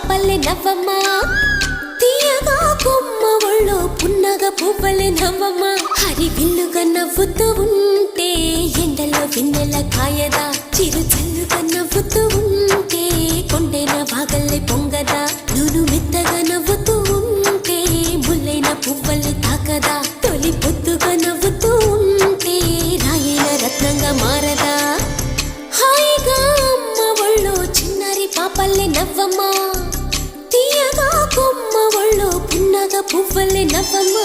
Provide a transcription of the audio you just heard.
పాపల్లె నవ్వమ్మ తీయగా కొమ్మ ఒళ్ళో పున్నగ పువ్వలే నవ్వమ్మ హరి విల్లుగా నవ్వుతూ ఉంటే ఎండలో వెన్నెల కాయదా చిరు చల్లుగా నవ్వుతూ ఉంటే కొండైన వాగల్లే పొంగదా నూను మెత్తగా నవ్వుతూ ఉంటే ముల్లైన పువ్వలే తాకదా తొలి పొద్దుగా నవ్వుతూ ఉంటే రాయైన రత్నంగా మారదా హాయిగా అమ్మ ఒళ్ళో చిన్నారి పాపల్లె నవ్వమ్మ తీయగా కొమ్మ ఒళ్ళో పున్నగ పువ్వలే నవ్వమ్మ